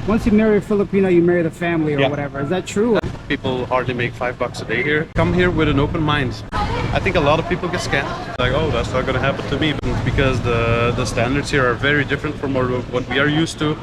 once you marry a Filipino, you marry the family or whatever. Is that true? People hardly make $5 a day here. Come here with an open mind. I think a lot of people get scammed. Like, oh, that's not gonna happen to me, because the standards here are very different from what we are used to.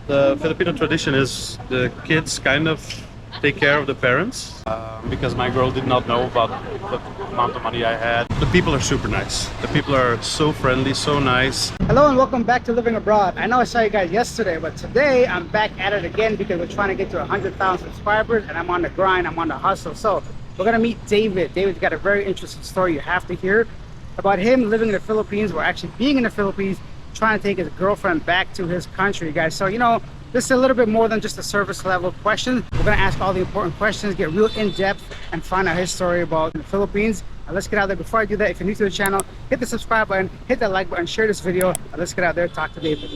The Filipino tradition is the kids kind of take care of the parents, because my girl did not know about the amount of money I had. The people are super nice. The people are so friendly, so nice. Hello and welcome back to Living Abroad. I know I saw you guys yesterday, but today I'm back at it again because we're trying to get to 100,000 subscribers and I'm on the grind, I'm on the hustle. So we're gonna meet David. David's got a very interesting story you have to hear about him living in the Philippines, or actually being in the Philippines, trying to take his girlfriend back to his country, guys. So, you know, this is a little bit more than just a service level question. We're gonna ask all the important questions, get real in depth, and find out his story about the Philippines. Now let's get out there. Before I do that, if you're new to the channel, hit the subscribe button, hit that like button, share this video. Now let's get out there, talk to David.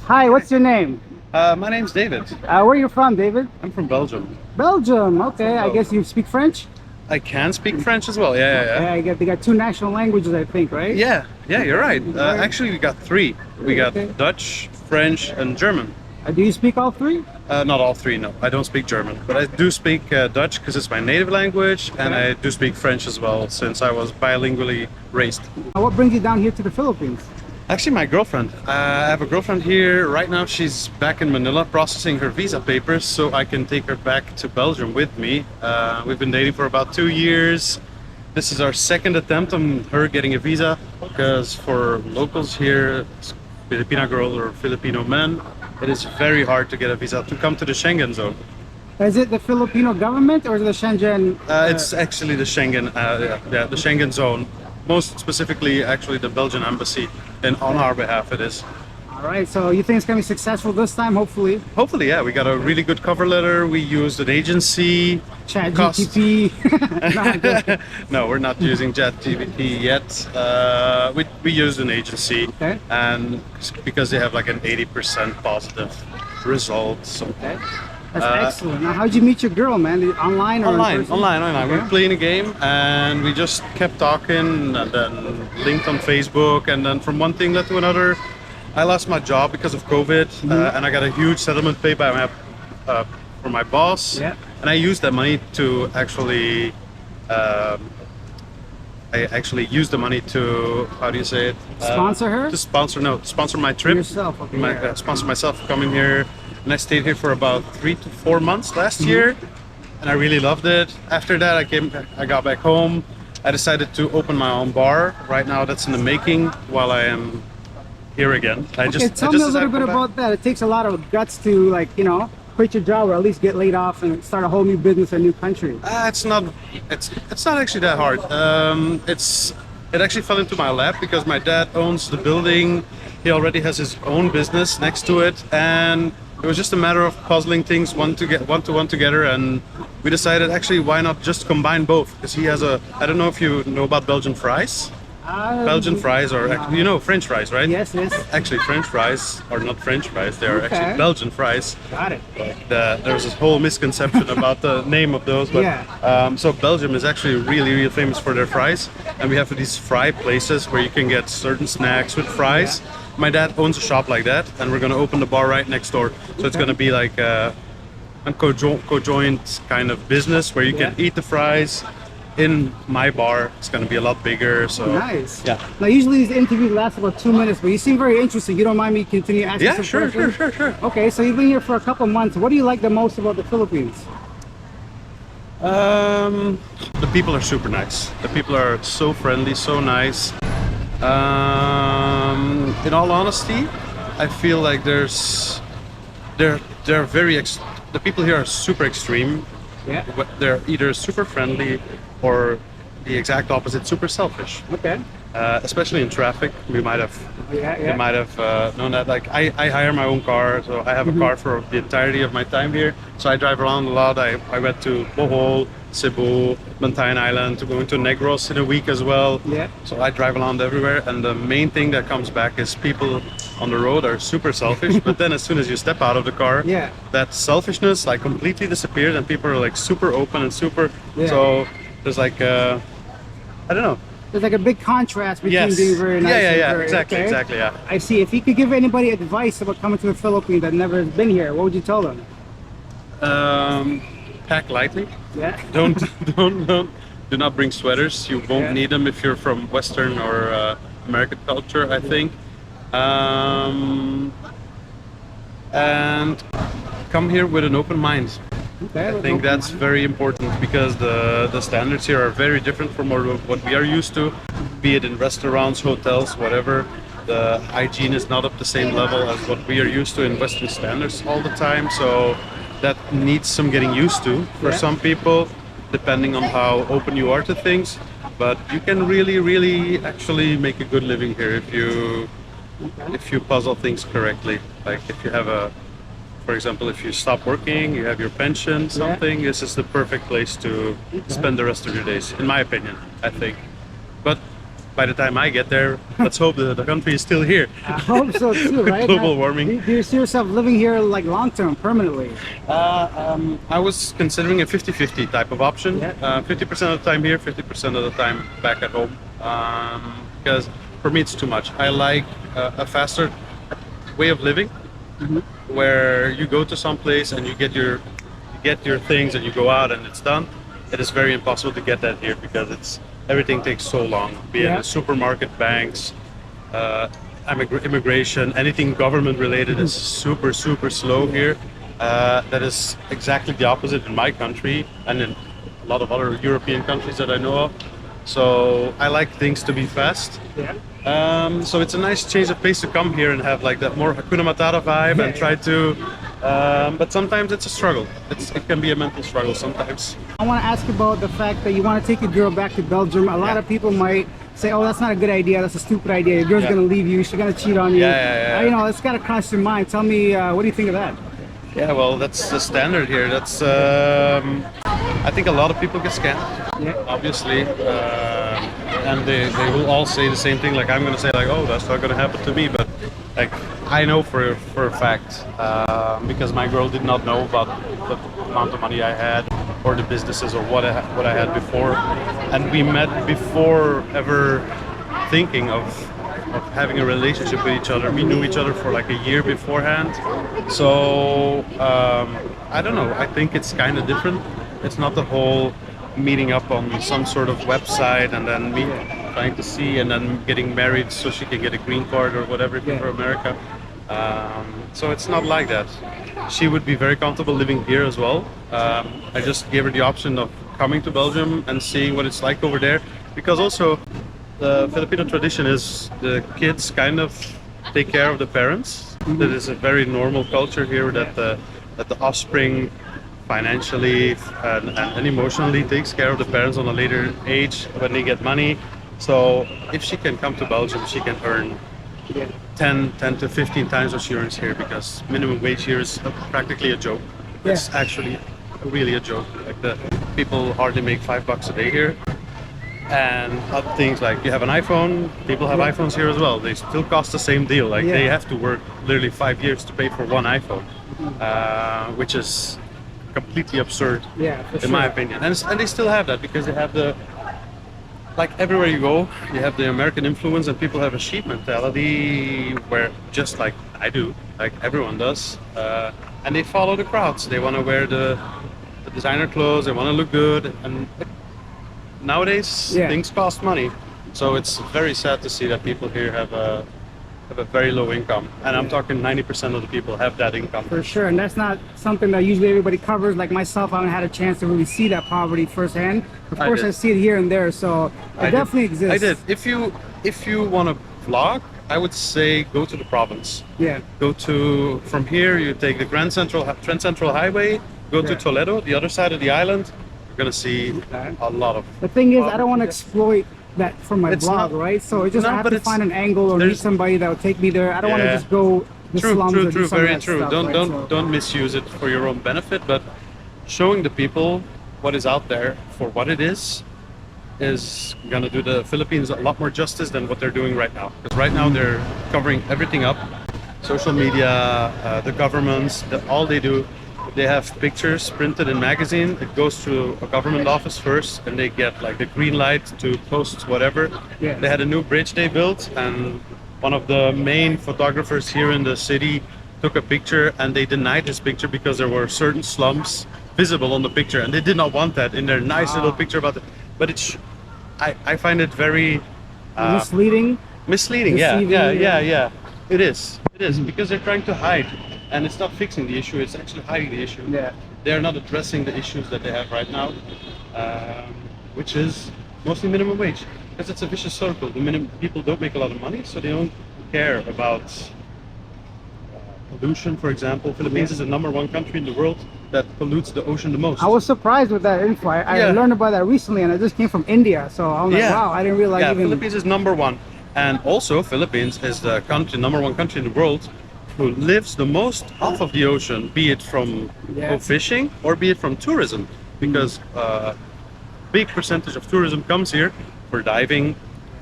Hi, what's your name? My name's David. Where are you from, David? I'm from Belgium. Belgium, okay. I guess you speak French? I can speak French as well, yeah. They got two national languages, I think, right? Yeah, you're right. Actually, we got three. We got Dutch, French, and German. Do you speak all three? Not all three, no. I don't speak German, but I do speak Dutch because it's my native language, and I do speak French as well since I was bilingually raised. What brings you down here to the Philippines? Actually, my girlfriend. I have a girlfriend here right now. She's back in Manila processing her visa papers so I can take her back to Belgium with me. We've been dating for about 2 years. This is our second attempt on her getting a visa, because for locals here, Filipina girl or Filipino man, it is very hard to get a visa to come to the Schengen zone. Is it the Filipino government or is it the Schengen? It's actually the Schengen, the Schengen zone. Most specifically, actually, the Belgian embassy, and on our behalf it is. All right, so you think it's gonna be successful this time, hopefully? Hopefully, yeah. We got a really good cover letter. We used an agency. ChatGPT. No, we're not using ChatGPT yet. We used an agency, and because they have like an 80% positive result. So. Okay. That's excellent. Now, how'd you meet your girl, man? Online or online? in person? Online. Okay. We were playing a game, and we just kept talking, and then linked on Facebook, and then from one thing led to another. I lost my job because of COVID, and I got a huge settlement pay by from my boss. Yeah. And I used that money to actually, used the money to, how do you say it? Sponsor her? To sponsor my trip. Yourself, okay. Sponsor myself coming here, and I stayed here for about 3 to 4 months last year, and I really loved it. After that, I got back home. I decided to open my own bar. Right now, that's in the making while I am here again. Tell me a little bit about that. It takes a lot of guts to, like, you know, quit your job or at least get laid off and start a whole new business, a new country. It's not actually that hard. It actually fell into my lap because my dad owns the building. He already has his own business next to it, and it was just a matter of puzzling things one to one together, and we decided actually why not just combine both, because he has I don't know if you know about Belgian fries. Belgian fries, or you know French fries, right? Yes. Actually, French fries are not French fries; they are actually Belgian fries. Got it. There's this whole misconception about the name of those, but so Belgium is actually really famous for their fries, and we have these fry places where you can get certain snacks with fries. My dad owns a shop like that, and we're gonna open the bar right next door. So it's gonna be like a co-joint kind of business where you can eat the fries in my bar. It's going to be a lot bigger. So nice. Yeah. Now, usually these interviews last about 2 minutes, but you seem very interesting. You don't mind me continue asking? Yeah, sure. Okay, so you've been here for a couple months. What do you like the most about the Philippines? The people are super nice. The people are so friendly, so nice. In all honesty, I feel like they're very the people here are super extreme. Yeah. They're either super friendly or the exact opposite, super selfish. Okay. Especially in traffic, you might have known that. Like I hire my own car, so I have a car for the entirety of my time here. So I drive around a lot. I went to Bohol, Cebu, Bantayan Island, to go into Negros in a week as well. Yeah. So I drive around everywhere, and the main thing that comes back is people on the road are super selfish. But then as soon as you step out of the car, that selfishness like completely disappears, and people are like super open and super. So there's like I don't know. there's like a big contrast between Yes. being very nice and Yeah. very, Exactly. okay? Exactly. Yeah. I see. If you could give anybody advice about coming to the Philippines that never has been here, what would you tell them? Pack lightly. Yeah. Don't do not bring sweaters. You won't Yeah. need them if you're from Western or American culture, I think. And come here with an open mind. Okay, I think that's very important because the standards here are very different from what we are used to, be it in restaurants, hotels, whatever. The hygiene is not up the same level as what we are used to in Western standards all the time. So that needs some getting used to for Yeah. some people, depending on how open you are to things. But you can really actually make a good living here if you puzzle things correctly. Like if you have for example, if you stop working, you have your pension, something, this is the perfect place to spend the rest of your days, in my opinion, I think. But by the time I get there, let's hope that the country is still here. I hope so too, right? Global warming. Do you see yourself living here like long term, permanently? I was considering a 50-50 type of option. Yeah. 50% of the time here, 50% of the time back at home. Because for me it's too much. I like a faster way of living, where you go to some place and you get your things and you go out and it's done. It is very impossible to get that here because everything takes so long. Be it a supermarket, banks, immigration, anything government related is super slow here. That is exactly the opposite in my country and in a lot of other European countries that I know of. So I like things to be fast. Yeah. So it's a nice change of pace to come here and have like that more Hakuna Matata vibe and try to. But sometimes it's a struggle. It can be a mental struggle sometimes. I want to ask about the fact that you want to take your girl back to Belgium. A lot of people might say, "Oh, that's not a good idea. That's a stupid idea. Your girl's gonna leave you. She's gonna cheat on you." Yeah. You know, it's gotta cross your mind. Tell me, what do you think of that? Yeah, well, that's the standard here. That's I think a lot of people get scammed, obviously, and they will all say the same thing. Like I'm gonna say, like, "Oh, that's not gonna happen to me," but like I know for a fact because my girl did not know about the amount of money I had or the businesses or what I had before, and we met before ever thinking of having a relationship with each other. We knew each other for like a year beforehand. So I don't know. I think it's kind of different. It's not the whole meeting up on some sort of website and then trying to see and then getting married so she can get a green card or whatever for America. So it's not like that. She would be very comfortable living here as well. I just gave her the option of coming to Belgium and seeing what it's like over there, because also the Filipino tradition is the kids kind of take care of the parents. That is a very normal culture here that the offspring financially and emotionally takes care of the parents on a later age when they get money. So if she can come to Belgium, she can earn 10 to 15 times what she earns here, because minimum wage here is practically a joke. It's actually really a joke. Like the people hardly make $5 a day here. And other things like you have an iPhone, people have iPhones here as well. They still cost the same deal. Like they have to work literally 5 years to pay for one iPhone, which is completely absurd in my opinion. And they still have that because they have like everywhere you go, you have the American influence and people have a sheep mentality where just like I do, like everyone does, and they follow the crowds. They want to wear the designer clothes, they want to look good, and nowadays things cost money. So it's very sad to see that people here have a very low income, and I'm talking 90% of the people have that income. For sure, and that's not something that usually everybody covers. Like myself, I haven't had a chance to really see that poverty firsthand. Of course, I see it here and there, so it definitely exists. I did. If you want to vlog, I would say go to the province. Go to, from here you take the Trans Central Highway, go to Toledo, the other side of the island. You're gonna see a lot of. The thing is, I don't want to exploit that for my vlog, right? So I have to find an angle or meet somebody that would take me there. I don't want to just go the slums or do some of very that true. stuff, Don't misuse it for your own benefit, but showing the people what is out there for what it is gonna do the Philippines a lot more justice than what they're doing right now. Because right now they're covering everything up, social media, the governments, all they do They have pictures printed in magazine. It goes to a government office first, and they get like the green light to post whatever. Yeah. They had a new bridge they built, and one of the main photographers here in the city took a picture, and they denied this picture because there were certain slums visible on the picture, and they did not want that in their nice little picture about it. But it's, I find it very Misleading. misleading. Deceiving, Yeah. It is because they're trying to hide, and it's not fixing the issue. It's actually hiding the issue. Yeah. They're not addressing the issues that they have right now, which is mostly minimum wage. Because it's a vicious circle. The people don't make a lot of money, so they don't care about pollution, for example. Philippines is the #1 country in the world that pollutes the ocean the most. I was surprised with that info. I Yeah. learned about that recently, and I just came from India, so I'm like, wow, I didn't realize Yeah, even. Philippines is #1, and also Philippines is the #1 country in the world who lives the most off of the ocean, be it from fishing or be it from tourism, because big percentage of tourism comes here for diving,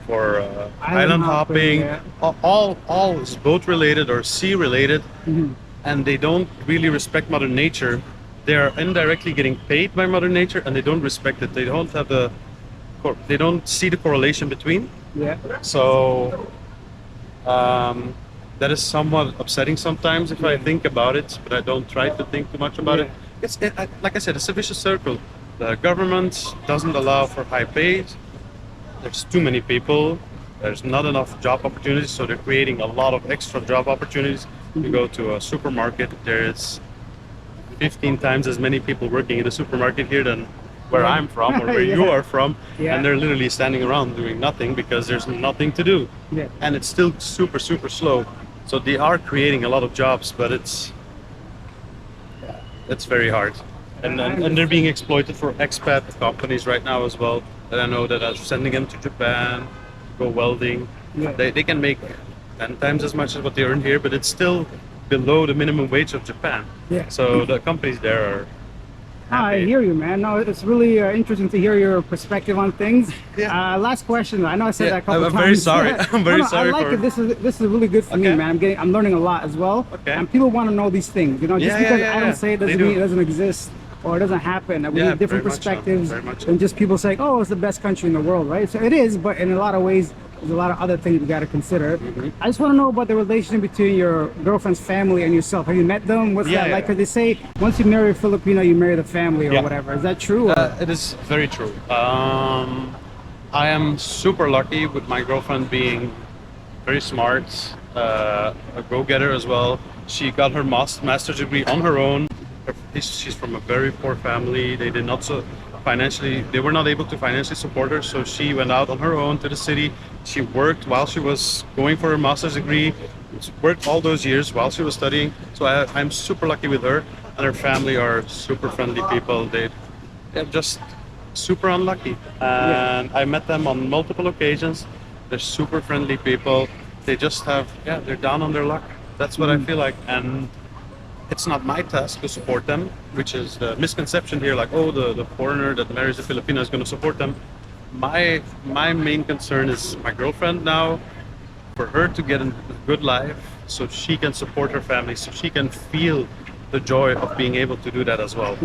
for island hopping. All is boat related or sea related, and they don't really respect Mother Nature. They are indirectly getting paid by Mother Nature, and they don't respect it. They don't have they don't see the correlation between. Yeah. So that is somewhat upsetting sometimes if I think about it, but I don't try to think too much about it. Like I said, it's a vicious circle. The government doesn't allow for high pay. There's too many people. There's not enough job opportunities, so they're creating a lot of extra job opportunities. You go to a supermarket, there's 15 times as many people working in the supermarket here than where I'm from or where you are from, and they're literally standing around doing nothing because there's nothing to do. And it's still super slow. So they are creating a lot of jobs, but it's very hard. And they're being exploited for expat companies right now as well. And I know that are sending them to Japan, go welding. They can make 10 times as much as what they earn here, but it's still below the minimum wage of Japan. So the companies there are happy. I hear you, man. No, it's really interesting to hear your perspective on things. Last question. I know I said that a couple I'm times. very sorry. I'm very sorry. I like it. This is really good for me, man. I'm learning a lot as well. And people want to know these things. You know, just because I don't say it doesn't mean it doesn't exist or it doesn't happen. We need different perspectives than just people saying, "Oh, it's the best country in the world," right? So it is, but in a lot of ways, there's a lot of other things we got to consider. I just want to know about the relationship between your girlfriend's family and yourself. Have you met them? What's that like? Because they say once you marry a Filipino, you marry the family or whatever. Is that true? It is very true. I am super lucky with my girlfriend being very smart, a go-getter as well. She got her master's degree on her own. She's from a very poor family. They did not they were not able to financially support her, so she went out on her own to the city. She worked while she was going for her master's degree, worked all those years while she was studying. So I'm super lucky with her, and her family are super friendly people. They're just super unlucky, and I met them on multiple occasions. They're super friendly people. They just they're down on their luck. That's what I feel like, and it's not my task to support them, which is the misconception here, like, oh, the foreigner that marries a Filipino is going to support them. My main concern is my girlfriend now, for her to get a good life so she can support her family, so she can feel the joy of being able to do that as well.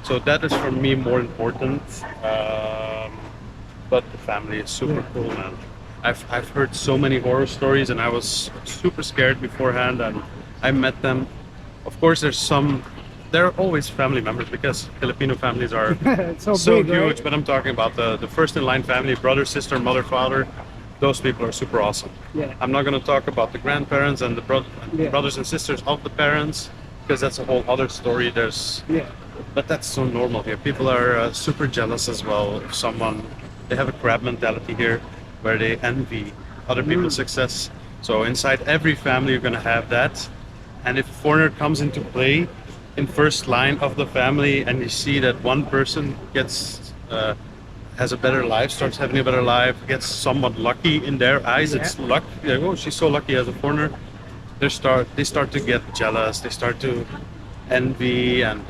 So that is for me more important. But the family is super cool, man. I've heard so many horror stories, and I was super scared beforehand, and I met them. Of course, there are always family members because Filipino families are so big, huge, right? But I'm talking about the first in line family, brother, sister, mother, father. Those people are super awesome. I'm not going to talk about the grandparents and the brothers and sisters of the parents, because that's a whole other story. But that's so normal here. People are super jealous as well. If they have a crab mentality here where they envy other people's success. So inside every family, you're going to have that. And if a foreigner comes into play in first line of the family, and you see that one person has a better life, starts having a better life, gets somewhat lucky in their eyes, it's luck. Like, oh, she's so lucky as a foreigner. They start to get jealous. They start to envy, and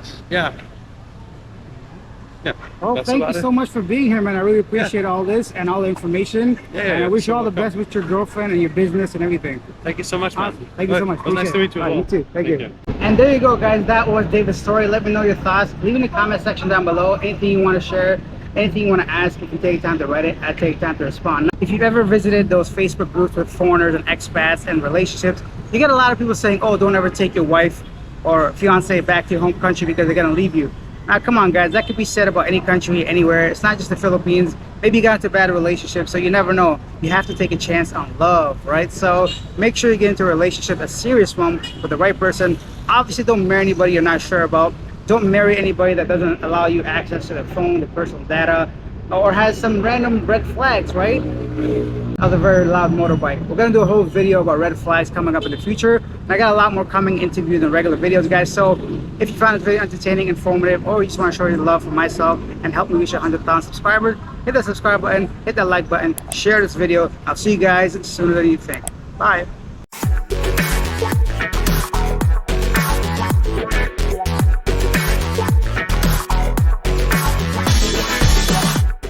Well, thank you so much for being here, man. I really appreciate all this and all the information. And I wish you all the best with your girlfriend and your business and everything. Thank you so much, man. Thank you so much. It was nice to meet you. You too. Thank you. And there you go, guys. That was David's story. Let me know your thoughts. Leave in the comment section down below anything you want to share, anything you want to ask. If you take time to write it, I take time to respond. If you've ever visited those Facebook groups with foreigners and expats and relationships, you get a lot of people saying, oh, don't ever take your wife or fiance back to your home country because they're going to leave you. Now, come on, guys. That could be said about any country, anywhere. It's not just the Philippines. Maybe you got into a bad relationship, so you never know. You have to take a chance on love, right? So make sure you get into a relationship, a serious one, with the right person. Obviously, don't marry anybody you're not sure about. Don't marry anybody that doesn't allow you access to the phone, the personal data, or has some random red flags, right? That was a very loud motorbike. We're gonna do a whole video about red flags coming up in the future. And I got a lot more coming, interviews and regular videos, guys. So if you found this video entertaining, informative, or you just want to show your love for myself and help me reach 100,000 subscribers, hit that subscribe button, hit that like button, share this video. I'll see you guys sooner than you think. Bye.